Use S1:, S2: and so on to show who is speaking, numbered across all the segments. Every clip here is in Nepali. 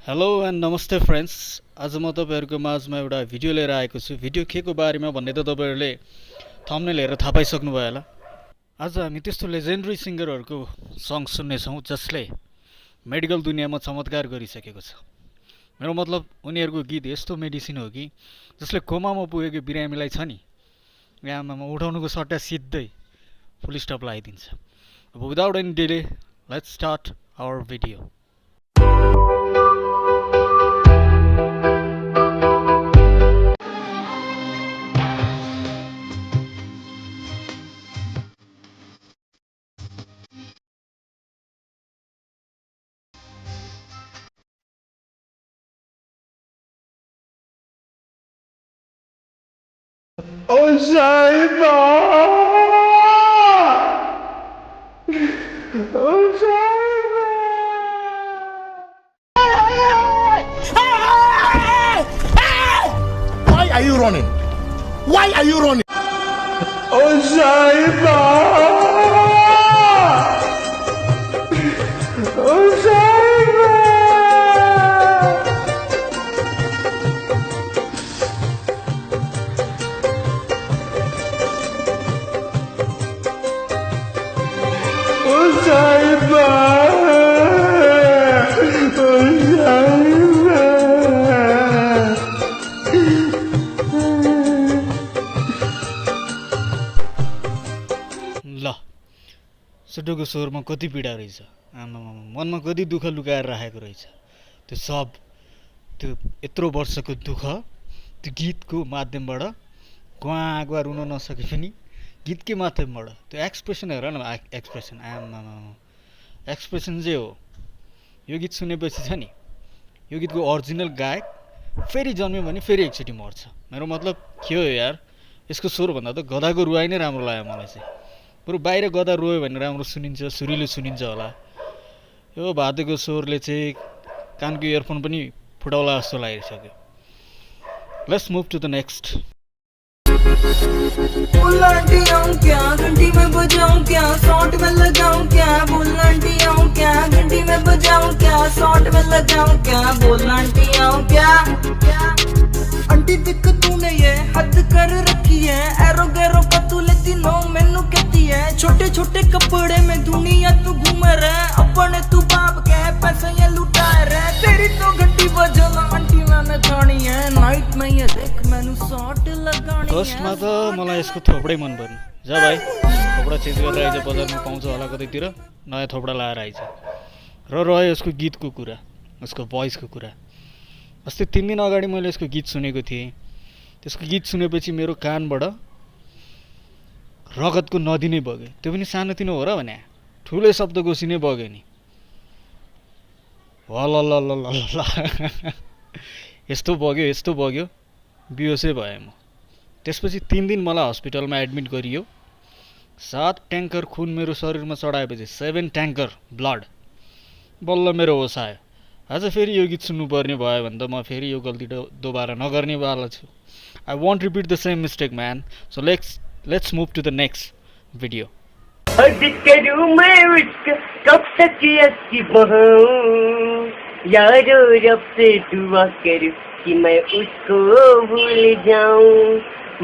S1: हेलो एन्ड नमस्ते फ्रेन्ड्स। आज म तपाईहरुको माझमा एउटा भिडियो लिएर आएको छु। भिडियो केको बारेमा भन्ने त तपाईहरुले थम्बनेल हेरेर थाहा पाइसक्नु भयो होला। आज हामी त्यस्तो लेजेन्डरी सिंगरहरुको सङ सुन्ने छौं जसले मेडिकल दुनियाँमा चमत्कार गरिसकेको छ। मेरो मतलब उनीहरुको गीत यस्तो मेडिसिन हो कि जसले कोमामा पुगेको बिरामीलाई छ नि यामामा उठाउनुको सट्टा सिधै फुल स्टप लगाइदिन्छ। अब without any delay let's start our video.
S2: Oh, Saima! Oh, Saima!
S3: Why are you running? Why are you running?
S2: Oh, Saima! Oh, Saima! Oh, Saima! Oh, Saima!
S1: ल सुटोको स्वरमा कति पीडा रहेछ। आमामा मनमा कति दुःख लुकाएर राखेको रहेछ। त्यो सब त्यो यत्रो वर्षको दुःख त्यो गीतको माध्यमबाट ग्वा रुन नसके पनि गीतकै माध्यमबाट त्यो एक्सप्रेसन हेर न। एक्सप्रेसन आमामा एक्सप्रेसन चाहिँ हो। यो गीत सुनेपछि छ नि यो गीतको ओरिजिनल गायक फेरि जन्म्यो भने फेरि एकचोटि मर्छ। मेरो मतलब के हो यार, यसको स्वर भन्दा त गधाको रुवाई नै राम्रो लाग्यो मलाई चाहिँ। बरु बाहिर गधा रोयो भने राम्रो सुनिन्छ, सुरिलो सुनिन्छ होला। यो भातेको स्वरले चाहिँ कानको इयरफोन पनि फुटाउला जस्तो लागिसक्यो। Let's move to the next.
S4: बुल्लांटी आऊं क्या घंटी में बजाऊं क्या शॉट में लगाऊं क्या बुल्लांटी आऊं क्या घंटी में बजाऊं क्या शॉट में लगाऊं क्या बुल्लांटी आऊं क्या आंटी दिख तूने ये हद कर रखी है एरो गैरो का तू लेती नो मैनू कहती है छोटे छोटे कपड़े में दुनिया तू घूम रहा अपने तू बाप के पैसे ये लुटा रहा तेरी तो घंटी बजना आंटी मैंने खानी है नाइट में ये देख मैनू शॉट लगानी
S1: फर्स्टमा त मलाई यसको थोपडै मन पर्यो। जा भाइ थोपडा चेन्ज गरेर आइज, बजारमा पाउँछ होला कतैतिर नयाँ थोपडा लाएर आइज। र रह्यो यसको गीतको कुरा, यसको भोइसको कुरा। अस्ति 3 दिन अगाडि मैले यसको गीत सुनेको थिएँ। त्यसको गीत सुनेपछि मेरो कानबाट रगतको नदी नै बग्यो। त्यो पनि सानोतिनो हो र भने ठुलै शब्दकोशी नै बग्यो नि। ल यस्तो बग्यो बिहोसै भएँ म। त्यसपछि 3 दिन मलाई हस्पिटलमा एडमिट गरियो। 7 ट्याङ्कर खुन मेरो शरीरमा चढाएपछि 7 ट्याङ्कर ब्लड बल्ल मेरो होस आयो। आज फेरि यो गीत सुन्नुपर्ने भयो भने त म फेरि यो गल्ती दोबारा नगर्ने वाला छु। I won't repeat the same mistake man. So let's move to the next video.
S5: हद करूं मैं उसको कब तक अस्सी बहाऊं यारो रब से दुआ करूं कि मैं उसको भूल जाऊं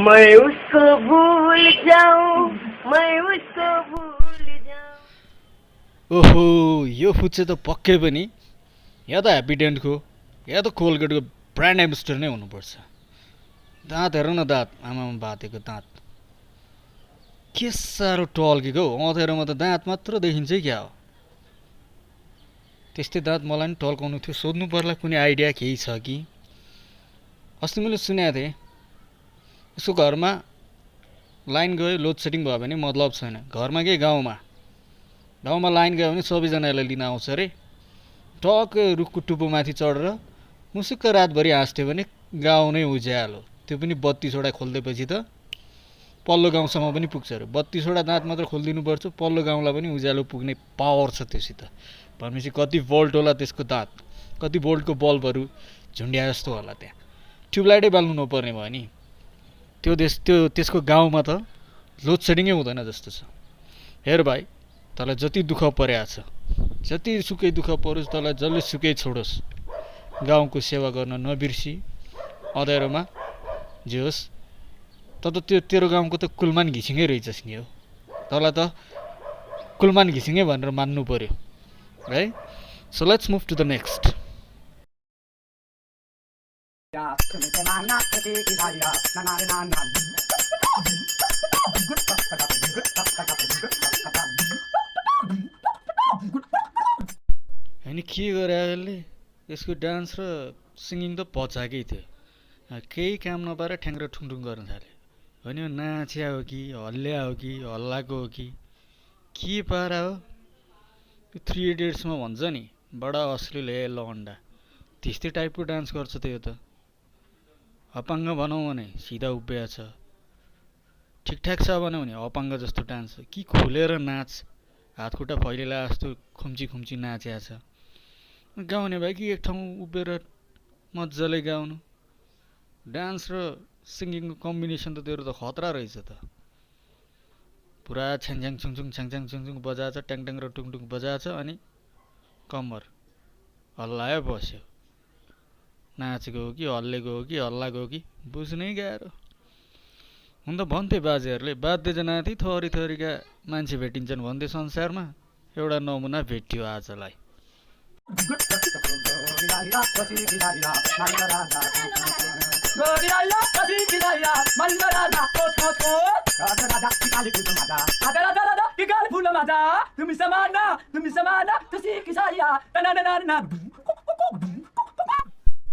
S5: मैं उसको भूल जाऊं मैं उसको भूल जाऊं।
S1: ओहो यो फुच्चे त पक्कै पनि या त ह्याप्पीडेन्टको या त कोलगेटको ब्रान्ड एम्बेसडर नै हुनुपर्छ। दाँत हेर न, दाँत आमामा भातेको दाँत के साह्रो टल्केको हौ। अँधेरोमा त दाँत मात्र देखिन्छ क्या हो। त्यस्तै दाँत मलाई पनि टल्काउनु थियो। सोध्नु पर्ला कुनै आइडिया केही छ कि। अस्ति मैले सुनेको थिएँ यसको घरमा लाइन गयो लोड सेडिङ भयो भने मतलब छैन। घरमा के गाउँमा लाइन गयो भने सबैजनालाई लिन आउँछ अरे। टक्कै रुखको टुप्पोमाथि चढेर मुसुक्क रातभरि हाँस्थ्यो भने गाउँ नै उज्यालो। त्यो पनि 32वटा खोलिदिएपछि त पल्लो गाउँसम्म पनि पुग्छ अरे। 32वटा दाँत मात्र खोलिदिनु पर्छ, पल्लो गाउँलाई पनि उज्यालो पुग्ने पावर छ त्योसित। भनेपछि कति भोल्ट होला त्यसको दाँत, कति भोल्टको बल्बहरू झुन्ड्या जस्तो होला। त्यहाँ ट्युबलाइटै बाल्नु नपर्ने भयो नि। त्यसको गाउँमा त लोड सेडिङै हुँदैन जस्तो छ। हेर भाइ तँलाई जति दुःख परेको छ, जति सुकै दुःख परोस्, तँलाई जसले सुकै छोडोस्, गाउँको सेवा गर्न नबिर्सी अँध्यारोमा जे होस् त त्यो तेरो गाउँको त कुलमान घिसिङै रहेछस् नि हो तँलाई त कुलमान घिसिङै भनेर मान्नु पर्यो है so let's move to the next होइन के गरे यसले यसको डान्स र सिङ्गिङ त पछाकै थियो केही काम नपाएर ठ्याङ्ग्र ठुङठुङ गर्न थाल्यो होइन नाच्या हो कि हल्ल्या हो कि हल्लाको हो कि के पारा हो त्यो 3 इडियट्समा भन्छ नि बडा अश्लील हे लन्डा त्यस्तै टाइपको डान्स गर्छ त यो त अपाङ्ग भनौँ भने सिधा उभिया छ ठिकठाक छ भनौँ भने अपाङ्ग जस्तो डान्स कि खुलेर नाच हातखुट्टा फैलिला जस्तो खुम्ची खुम्ची नाच्या छ गाउने भाइ कि एक ठाउँ उभिएर मजाले गाउनु डान्स र सिङ्गिङको कम्बिनेसन त तेरो त खतरा रहेछ त पुरा छ्याङछ्याङ छुङछुङ छ्याङछ्याङ छुङछुङ बजाएछ ट्याङट्याङ र टुङटुङ बजाएछ अनि कम्मर हल्लायो बस्यो नाचेको हो कि हल्लेको हो कि हल्लाको हो कि बुझ्नै गाह्रो हुन त भन्थे बाजेहरूले बाध्य जनाति थरी थरीका मान्छे भेटिन्छन् भन्थे संसारमा एउटा नमुना भेटियो आजलाई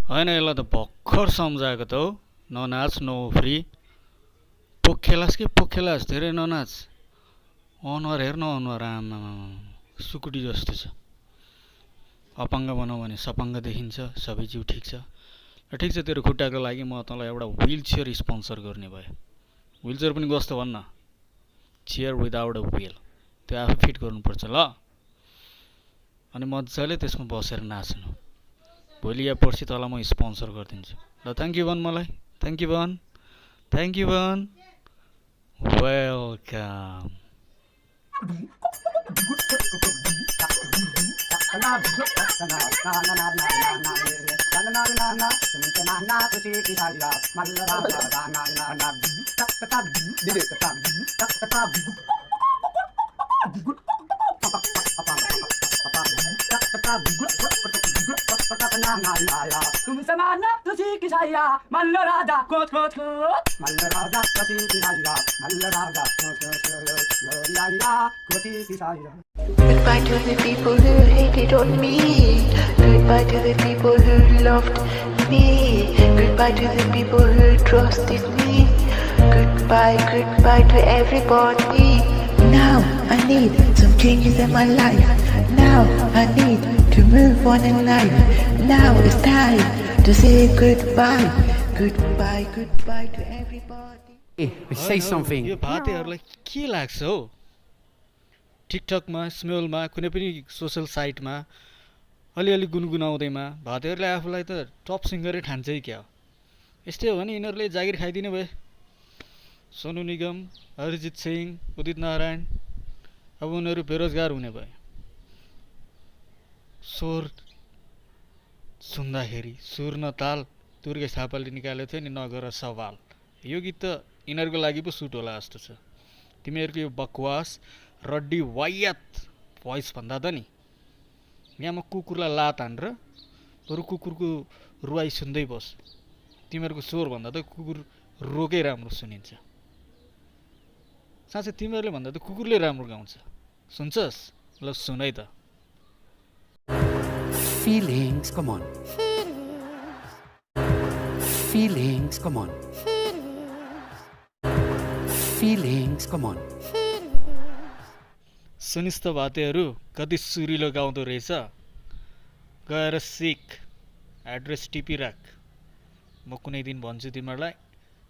S1: होइन यसलाई त भर्खर सम्झाएको त हो ननाच नउफ्री पोखेलास् कि पोखेलास् धेरै ननाच अनुहार हेर्न अनुहार आमा सुकुटी जस्तो छ अपाङ्ग भनौँ भने सपाङ्ग देखिन्छ सबै जिउ ठिक छ र ठिक छ तेरो खुट्टाको लागि म तँलाई एउटा व्हिल चेयर स्पोन्सर गर्ने भयो व्हिल चेयर पनि कस्तो भन्न चेयर विदाउट अ व्हिल त्यो आफै फिट गर्नुपर्छ ल अनि मजाले त्यसमा बसेर नाच्नु भोलि या पर्सि तँलाई म स्पोन्सर गरिदिन्छु ल थ्याङ्क यू भन मलाई थ्याङ्क यू भन welcome
S6: Goodbye to the people who hated on me. Goodbye to the people who loved me. Goodbye to the people who trusted me. Goodbye, goodbye to everybody. Now I need some changes in my life. Now I need to move on in life. Now it's time to say goodbye. Goodbye, goodbye to everybody.
S7: Hey, say something.
S1: यो भातेहरूलाई के लाग्छ हौ टिकटकमा स्मेलमा कुनै पनि सोसल साइटमा अलिअलि गुनगुनाउँदैमा भातेहरूले आफूलाई त टप सिङ्गरै ठान्छै क्या हो यस्तै हो भने यिनीहरूले जागिर खाइदिने भए सोनू निगम अरिजित सिंह उदित नारायण अब उनीहरू बेरोजगार हुने भए स्वर सुन्दाखेरि सुर न ताल दुर्गेश थापाले निकालेको थियो नि नगर सवाल यो गीत त यिनीहरूको लागि पो सुट होला जस्तो छ तिमीहरूको यो बकवास रड्डी वायात भोइस भन्दा त नि यहाँ म कुकुरलाई लात हानेर बरु कुकुरको रुवाई सुन्दै बस तिमीहरूको स्वर भन्दा त कुकुर रोकै राम्रो सुनिन्छ साँच्चै तिमीहरूले भन्दा त कुकुरले राम्रो गाउँछ सुन्छस् ल सुन है त
S7: Feelings, come on. Feelings, come on. Feelings, come on.
S1: सुनिस् त भातेहरू कति सुरिलो गाउँदो रहेछ गएर सिक एड्रेस टिपिराख म कुनै दिन भन्छु तिमीहरूलाई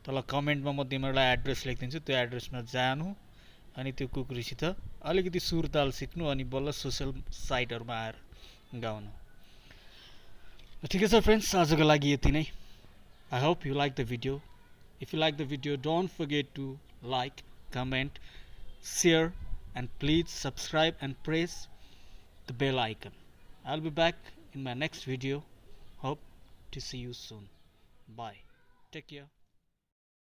S1: तल कमेन्टमा म तिमीहरूलाई एड्रेस लेखिदिन्छु त्यो एड्रेसमा जानु अनि त्यो कुकुरसित अलिकति सुर ताल सिक्नु अनि बल्ल सोसल साइटहरूमा आएर गाउनु ठिकै छ फ्रेन्ड्स आजको लागि यति नै I hope you like the video if you like the video don't forget to like comment share and please subscribe and press the bell icon. I'll be back in my next video. Hope to see you soon. Bye. Take care.